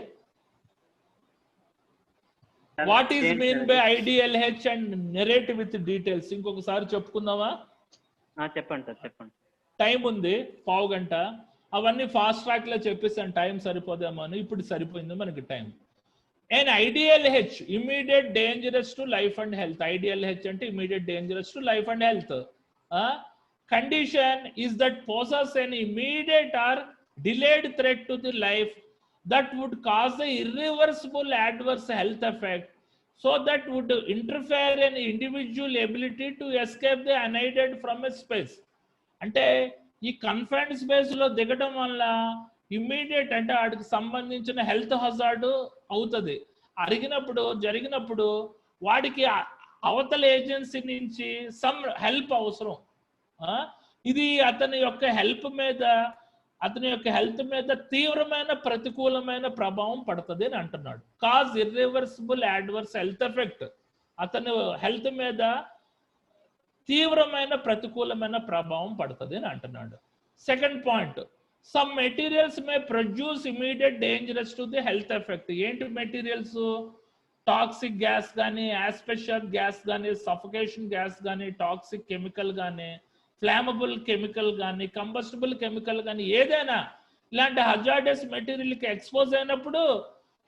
what is mean by IDLH and narrate with details ఇంకొకసారి చెప్పుకుందామా? చెప్పండి సార్, చెప్పండి. టైం ఉంది, పావు గంట. అవన్నీ ఫాస్ట్ ట్రాక్ లో చెప్పేసాను, టైం సరిపోదేమో అని. ఇప్పుడు సరిపోయింది మనకి time. And IDLH immediate dangerous to life and health. IDLH అంటే immediate dangerous to life and health. Condition is that poses an immediate or delayed threat to the life that would cause the irreversible adverse health effect, so that would interfere in individual ability to escape the unaided from a space. అంటే ఈ confined space లో దిగడం వల్ల immediate అంటే వాడికి సంబంధించిన health hazard అవుతుంది. జరిగినప్పుడు వాడికి అవతల ఏజెన్సీ నుంచి సమ్ హెల్ప్ అవసరం. ఇది అతని యొక్క హెల్త్ మీద తీవ్రమైన ప్రతికూలమైన ప్రభావం పడుతుంది అని అంటున్నాడు. Cause irreversible adverse health effect. అతని హెల్త్ మీద తీవ్రమైన ప్రతికూలమైన ప్రభావం పడుతుంది అని అంటున్నాడు. Second point, some materials May produce immediate dangerous to the health effect. ఏంటి మెటీరియల్స్? టాక్సిక్ గ్యాస్ కానీ, ఆస్పెషియస్ గ్యాస్ కానీ, సఫోకేషన్ గ్యాస్ కానీ, టాక్సిక్ కెమికల్ కానీ, ఫ్లామబుల్ కెమికల్ కానీ, కంబస్టబుల్ కెమికల్ కానీ, ఏదైనా ఇలాంటి హజార్డస్ మెటీరియల్కి ఎక్స్పోజ్ అయినప్పుడు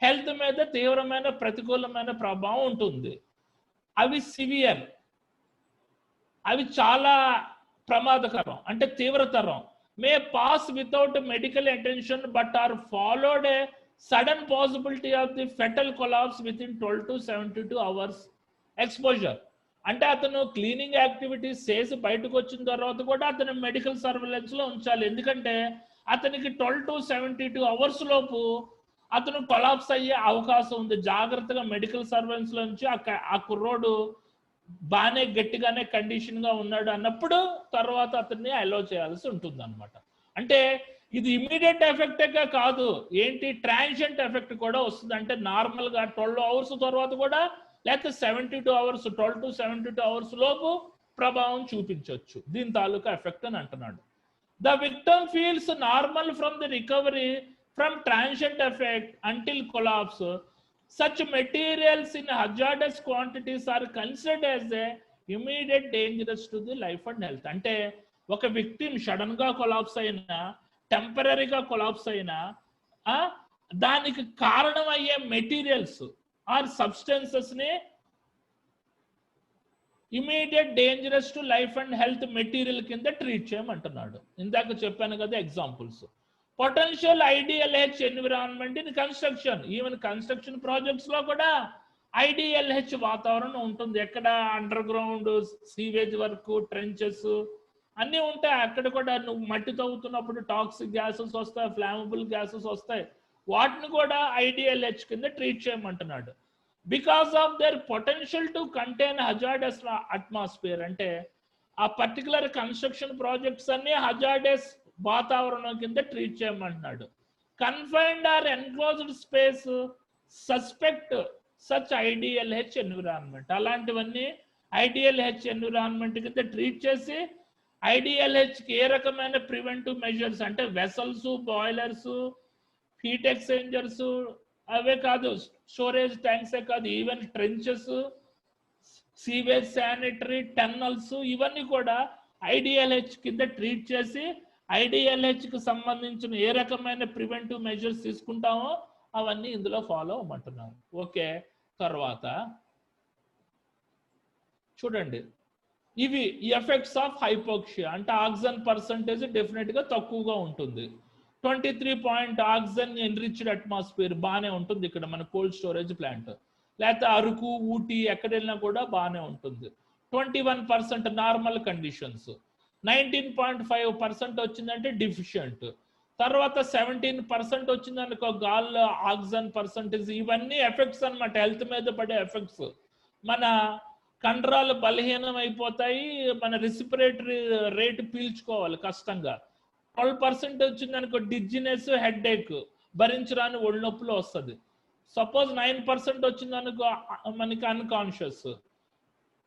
హెల్త్ మీద తీవ్రమైన ప్రతికూలమైన ప్రభావం ఉంటుంది. అవి సివియర్, అవి చాలా ప్రమాదకరం అంటే తీవ్రతరం. May pass without medical attention but are followed a sudden possibility of the fatal collapse within 12 to 72 hours exposure. అంటే అతను క్లీనింగ్ యాక్టివిటీస్ చేసి బయటకు వచ్చిన తర్వాత కూడా అతను మెడికల్ సర్వేలెన్స్ లో ఉంచాలి. ఎందుకంటే అతనికి 12 to 72 hours లోపు అతను కొలాప్స్ అయ్యే అవకాశం ఉంది. జాగ్రత్తగా మెడికల్ సర్వేలెన్స్ లో నుంచి ఆ కుర్రోడు బాగానే గట్టిగానే కండిషన్ గా ఉన్నాడు అన్నప్పుడు తర్వాత అతన్ని అలో చేయాల్సి ఉంటుంది అనమాట. అంటే ఇది ఇమ్మీడియట్ ఎఫెక్టే కాదు, ఏంటి ట్రాన్సియంట్ ఎఫెక్ట్ కూడా వస్తుంది. అంటే నార్మల్ గా 12 hours తర్వాత కూడా, లేకపోతే 72 hours, 12 to 72 hours లోపు ప్రభావం చూపించవచ్చు. దీని తాలూకా ఎఫెక్ట్ అని అంటున్నాడు. The victim feels normal from the recovery from transient effect until collapse. Such materials in hazardous quantities are considered as a immediate dangerous to the life and health. అంటే ఒక victim sudden గా collapse అయినా, టెంపరీగా collapse అయినా, దానికి కారణం అయ్యే materials or substances ని immediate dangerous to life and health material కింద ట్రీట్ చేయమంటున్నాడు. ఇందాక చెప్పాను కదా examples. Potential IDLH environment in construction. Even construction projects లో కూడా IDLH వాతావరణం ఉంటుంది. ఎక్కడ underground sewage work, trenches అన్నీ ఉంటాయి. అక్కడ కూడా నువ్వు మట్టి తవ్వుతున్నప్పుడు టాక్సిక్ గ్యాసెస్ వస్తాయి, ఫ్లామబుల్ గ్యాసెస్ వస్తాయి. వాటిని కూడా IDLH కింద ట్రీట్ చేయమంటున్నాడు. Because of their potential to contain hazardous atmosphere. అంటే ఆ పర్టికులర్ కన్స్ట్రక్షన్ ప్రాజెక్ట్స్ అన్ని హజార్డస్ వాతావరణం కింద ట్రీట్ చేయమంటున్నాడు. Confined or enclosed space suspect such IDLH environment. అలాంటివన్నీ IDLH ఎన్విరాన్మెంట్ కింద ట్రీట్ చేసి IDLHకి ఏ రకమైన ప్రివెంటివ్ మెజర్స్ అంటే వెసల్స్, బాయిలర్స్, హీట్ ఎక్స్చేంజర్స్, అవే కాదు స్టోరేజ్ ట్యాంక్సే కాదు, even trenches, sewage, sanitary, tunnels ఇవన్నీ కూడా ఐడిఎల్హెచ్ కింద ట్రీట్ చేసి ఐడిఎల్హెచ్కి సంబంధించిన ఏ రకమైన ప్రివెంటివ్ మెజర్స్ తీసుకుంటామో అవన్నీ ఇందులో ఫాలో అవ్వమంటున్నారు. ఓకే, తర్వాత చూడండి, ఇవి ఎఫెక్ట్స్ ఆఫ్ హైపోక్సియా అంటే ఆక్సిజన్ పర్సంటేజ్ డెఫినెట్గా తక్కువగా ఉంటుంది. 23 ఆక్సిజన్ ఎన్రిచ్డ్ అట్మాస్ఫియర్ బాగానే ఉంటుంది ఇక్కడ మన కోల్డ్ స్టోరేజ్ ప్లాంట్. లేకపోతే అరకు, ఊటీ ఎక్కడ వెళ్ళినా కూడా బాగానే ఉంటుంది. 21% నార్మల్ కండిషన్స్. 19.5% వచ్చిందంటే డిఫిషియంట్. తర్వాత 17% వచ్చిందనుకో గాల్లో ఆక్సిజన్ పర్సంటేజ్. ఇవన్నీ ఎఫెక్ట్స్ అనమాట, హెల్త్ మీద పడే ఎఫెక్ట్స్. మన కండరాలు బలహీనం అయిపోతాయి, మన రెస్పిరేటరీ రేట్ పీల్చుకోవాలి కష్టంగా. 12% వచ్చిందనుకో డిజినెస్, హెడ్ ఏక్, భరించరాని ఒళ్ళు నొప్పులు వస్తుంది. సపోజ్ 9% వచ్చిందనుకో మనకి అన్కాన్షియస్.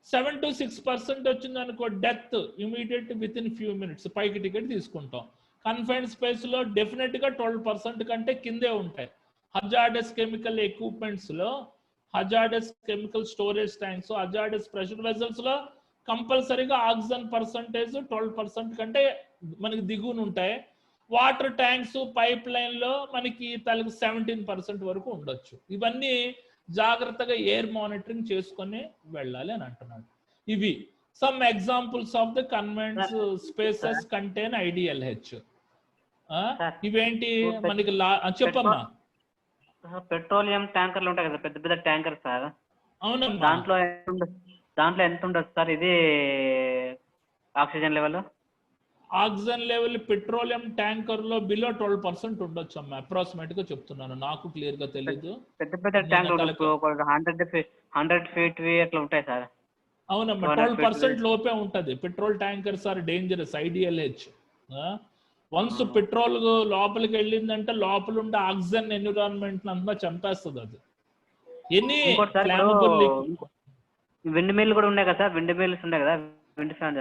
7 to 6% వచ్చిందనుకో death immediate with in few minutes, పైకి టికెట్ తీసుకుంటాం. కన్ఫైన్డ్ స్పేస్ లో డెఫినెట్ గా 12% కంటే కిందే ఉంటాయి. హజార్డస్ కెమికల్ ఎక్విప్మెంట్స్ లో, hazardous chemical storage tanks, hazardous pressure vessels లో కంపల్సరీగా ఆక్సిజన్ పర్సంటేజ్ 12% కంటే మనకి దిగువన ఉంటాయి. వాటర్ ట్యాంక్స్, పైప్ లైన్ లో మనకి 17% వరకు ఉండొచ్చు. ఇవన్నీ జాగ్రత్తగా ఎయిర్ మానిటరింగ్ చేసుకొని వెళ్ళాలి అని అంటున్నాడు. ఇవి సమ్ ఎగ్జాంపుల్స్ ఆఫ్ ద కన్వెంట్స్ స్పేసెస్ కంటైన్ ఐడిఎల్హెచ్. ఇవేంటి మనకి చెప్పమ్మా. పెట్రోలియం ట్యాంకర్లు ఉంటాయి కదా, పెద్ద పెద్ద ట్యాంకర్ సార్. అవునమ్మా. దాంట్లో ఎంత ఉండదు సార్ ఇది oxygen level? Oxygen level petroleum tanker లో బిలో 12% ఉండొచ్చు అమ్మా, అప్రాక్సిమేట్ గా చెప్తున్నాను, నాకు క్లియర్ గా తెలియదు. పెద్ద పెద్ద ట్యాంకర్ 100 feet అట్లా ఉంటాయి సార్. అవునమ్మా, 12% లోపే ఉంటది. Petrol tankers are dangerous, IDLH. Once petrol లోపలికి వెళ్ళిందంటే లోపల ఉండే ఆక్సిజన్ ఎన్విరాన్మెంట్ అంతా చంపేస్తుంది అది. ఎన్ని విండ్ మిల్ కూడా ఉన్నాయి కదా సార్, విండ్ మిల్స్ ఉన్నాయి కదా, విండ్ ఫ్యాన్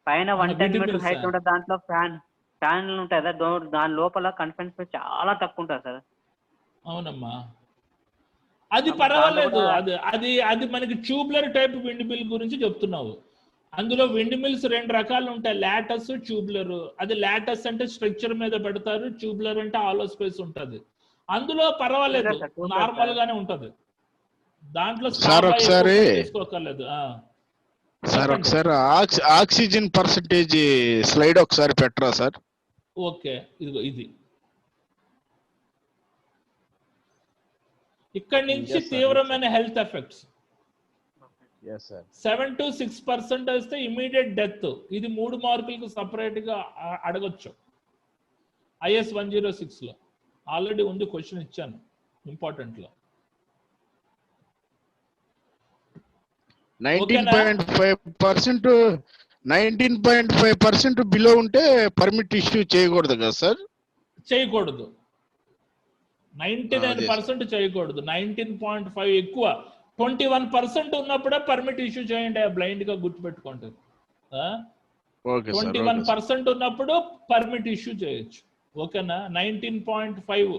పైన 110 meters హైట్ ఉంటుంది, దాంట్లో ఫ్యాన్లు ఉంటాయి కదా, దాని లోపల కన్ఫైన్ స్పేస్ చాలా తక్కువ ఉంటుంది సార్. అవునమ్మా, అది పర్వాలేదు. అది మనకి ట్యూబ్లర్ టైప్ విండ్ మిల్ గురించి చెప్తున్నావు. అందులో విండ్ మిల్స్ 2 రకాలు ఉంటాయి, లాటస్, ట్యూబ్లర్. అది లాటస్ అంటే స్ట్రక్చర్ మీద పెడతారు, ట్యూబ్లర్ అంటే ఆలో స్పేస్ ఉంటది. అందులో పర్వాలేదు, నార్మల్ గానే ఉంటది. దాంట్లో తీసుకోకర్లేదు. సార్ ఒకసారి ఆక్సిజన్ పర్సంటేజ్ స్లైడ్ ఒకసారి పెట్టరా సార్? ఓకే, ఇదిగో ఇది. ఇక్కడి నుంచి తీవ్రమైన హెల్త్ ఎఫెక్ట్స్ 7 to 6% వస్తే ఇమీడియట్ డెత్. ఇది 3 మార్కులకు సపరేట్ గా అడగొచ్చు IS 106 లో. ఆల్రెడీ ఉంది, క్వశ్చన్ ఇచ్చాను ఇంపార్టెంట్ లో. 19.5% బిలో ఉంటే పర్మిట్ ఇష్యూ చేయకూడదు కదా సార్? చేయకూడదు, 99% చేయకూడదు. 19.5 ఎక్కువ, 21% ఉన్నప్పుడే పర్మిట్ ఇష్యూ చేయండి, బ్లైండ్ గా గుర్తుపెట్టుకోండి. 21% ఉన్నప్పుడు పర్మిట్ ఇష్యూ చేయొచ్చు. ఓకేనా? 19.5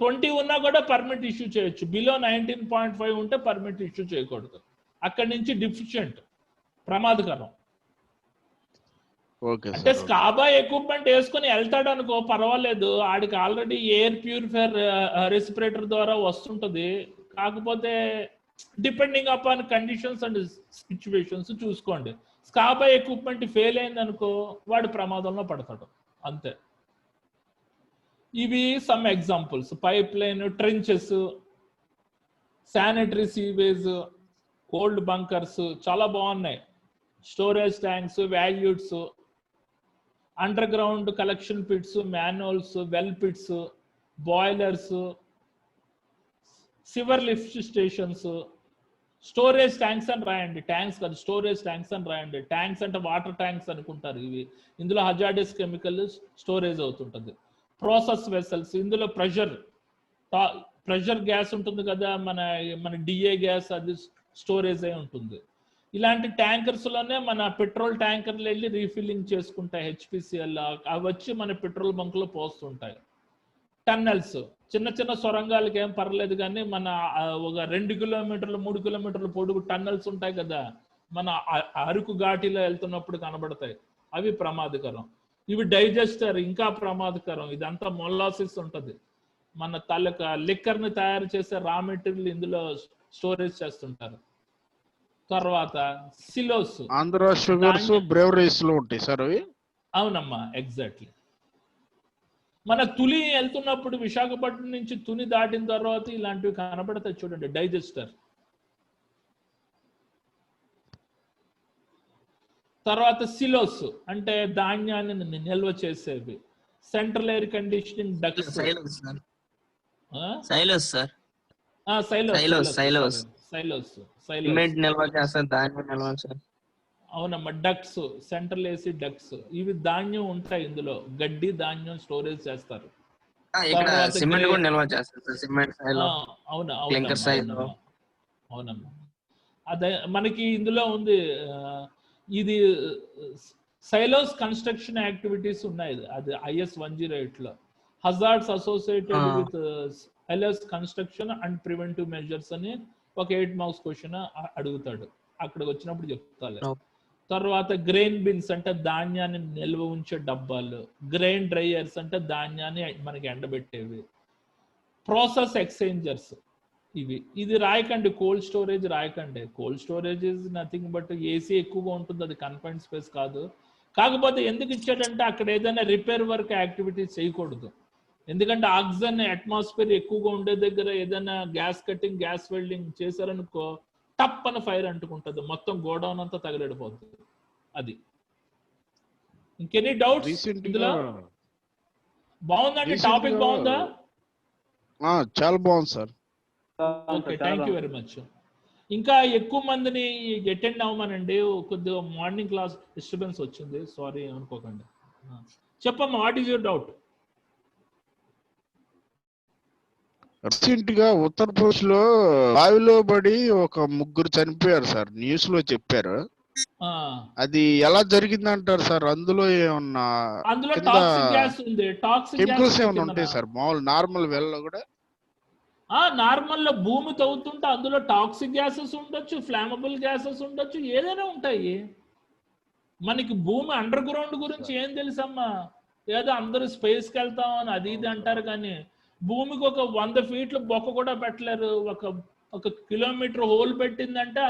20 ఉన్నా కూడా పర్మిట్ ఇష్యూ చేయొచ్చు. బిలో 19.5 ఉంటే పర్మిట్ ఇష్యూ చేయకూడదు. అక్కడి నుంచి డిఫిషియంట్, ప్రమాదకరం. అంటే స్కాబా ఎక్విప్మెంట్ వేసుకుని వెళ్తాడు అనుకో పర్వాలేదు, ఆడికి ఆల్రెడీ ఎయిర్ ప్యూరిఫైయర్ రెస్పిరేటర్ ద్వారా వస్తుంటది. కాకపోతే depending upon conditions and situations చూసుకోండి. స్కాబా ఎక్విప్మెంట్ ఫెయిల్ అయింది అనుకో వాడు ప్రమాదంలో పడతాడు, అంతే. ఇవి some examples. Pipeline, trenches, sanitary sewage, cold bunkers చాలా బాగున్నాయి. Storage tanks, vaults, underground collection pits, manuals, well pits, boilers, sewer lift stations, storage tanks అని రాయండి. ట్యాంక్స్ కాదు, స్టోరేజ్ ట్యాంక్స్ అని రాయండి. ట్యాంక్స్ అంటే వాటర్ ట్యాంక్స్ అనుకుంటారు ఇవి. ఇందులో హజార్డస్ కెమికల్ స్టోరేజ్ అవుతుంటుంది. ప్రాసెస్ వెసల్స్, ఇందులో ప్రెషర్ గ్యాస్ ఉంటుంది కదా, మన డిఏ గ్యాస్, అది స్టోరేజ్ అయి ఉంటుంది. ఇలాంటి ట్యాంకర్స్ లోనే మన పెట్రోల్ ట్యాంకర్లు వెళ్ళి రీఫిల్లింగ్ చేసుకుంటాయి, HPCL. అవి వచ్చి మన పెట్రోల్ బంక్ లో పోస్తుంటాయి. టన్నెల్స్, చిన్న చిన్న సొరంగాలకి ఏం పర్లేదు, కానీ మన ఒక 2 కిలోమీటర్లు 3 కిలోమీటర్ల పొడుగు టన్నెల్స్ ఉంటాయి కదా, మన అరకు ఘాటిలో వెళ్తున్నప్పుడు కనబడతాయి, అవి ప్రమాదకరం. ఇవి డైజెస్టర్ ఇంకా ప్రమాదకరం. ఇదంతా మొలాసిస్ ఉంటుంది, మన తాలూకా లిక్కర్ని తయారు చేసే రా మెటీరియల్ ఇందులో స్టోరేజ్ చేస్తుంటారు. తర్వాత సిలోస్, ఆంధ్ర షుగర్స్ బ్రేవరీస్ లో ఉంటాయి సార్ అవి. అవునమ్మా, ఎగ్జాక్ట్లీ. మన తుని వెళ్తున్నప్పుడు విశాఖపట్నం నుంచి తుని దాటిన తర్వాత ఇలాంటివి కనబడతాయి చూడండి, డైజెస్టర్. తర్వాత సిలోస్ అంటే ధాన్యాన్ని నిల్వ చేసేవి. సెంట్రల్ ఎయిర్ కండిషనింగ్ డక్ట్స్, అవునమ్మా, డక్ట్స్, సెంట్రల్ ఏసీ డక్ట్స్, ఇవి ధాన్యం ఉంటాయి ఇందులో, గడ్డి ధాన్యం స్టోరేజ్ చేస్తారు. అవునమ్మా, అదే మనకి ఇందులో ఉంది. ఇది సైలోస్ కన్స్ట్రక్షన్ యాక్టివిటీస్ ఉన్నాయి, అది IS 108 లో hazards associated with silos construction and preventive measures అని ఒక 8 మార్క్స్ క్వశ్చన్ అడుగుతాడు, అక్కడికి వచ్చినప్పుడు చెప్తాను. తర్వాత గ్రెయిన్ బిన్స్ అంటే ధాన్యాన్ని నిల్వ ఉంచే డబ్బాలు, గ్రెయిన్ డ్రైయర్స్ అంటే ధాన్యాన్ని మనకి ఎండబెట్టేవి, ప్రాసెస్ ఎక్స్చేంజర్స్ ఇది రాయకండి, కోల్డ్ స్టోరేజ్ రాయకండి. Cold storage is nothing but AC ఎక్కువగా ఉంటుంది, అది కన్ఫైన్డ్ స్పేస్ కాదు. కాకపోతే ఎందుకు ఇచ్చాడంటే అక్కడ ఏదైనా రిపేర్ వర్క్ యాక్టివిటీస్ చేయకూడదు, ఎందుకంటే ఆక్సిజన్ అట్మాస్ఫియర్ ఎక్కువగా ఉండే దగ్గర ఏదైనా గ్యాస్ కట్టింగ్, గ్యాస్ వెల్డింగ్ చేశారనుకో, టప్ అని ఫైర్ అంటుకుంటుంది, మొత్తం గోడౌన్ అంతా తగలడిపోతుంది. అది ఇంకెనీ డౌట్స్ ఇందులో? బాగుందండి, టాపిక్ బాగుందా? చాలా బాగుంది sir. Okay, thank you very much. ఇంకా ఎక్కువ మందిని అటెండ్ అవ్వమనండి, కొద్దిగా మార్నింగ్ క్లాస్ డిస్టర్బెన్స్ వచ్చింది, సారీ అనుకోకండి. చెప్పమ్మా, what is your doubt? Recent గా ఉత్తరప్రదేశ్ లో బావిలో పడి ఒక 3 చనిపోయారు సార్, న్యూస్ లో చెప్పారు. అది ఎలా జరిగింది అంటారు సార్? అందులో ఏమన్నా టాక్సిక్ గ్యాస్ ఉంది, టాక్సిక్ కెమికల్స్ ఏమన్నా ఉంటాయి సార్ మామూలు నార్మల్ వెల్ లో కూడా? నార్మల్ లో భూమి తవ్వుతుంటే అందులో టాక్సిక్ గ్యాసెస్ ఉండొచ్చు, ఫ్లామబుల్ గ్యాసెస్ ఉండొచ్చు, ఏదైనా ఉంటాయి. మనకి భూమి అండర్ గ్రౌండ్ గురించి ఏం తెలుసమ్మా? ఏదో అందరూ స్పేస్కి వెళ్తాం అని అది ఇది అంటారు, కానీ భూమికి ఒక 100 ఫీట్లు బొక్క కూడా పెట్టలేరు. ఒక కిలోమీటర్ హోల్ పెట్టిందంటే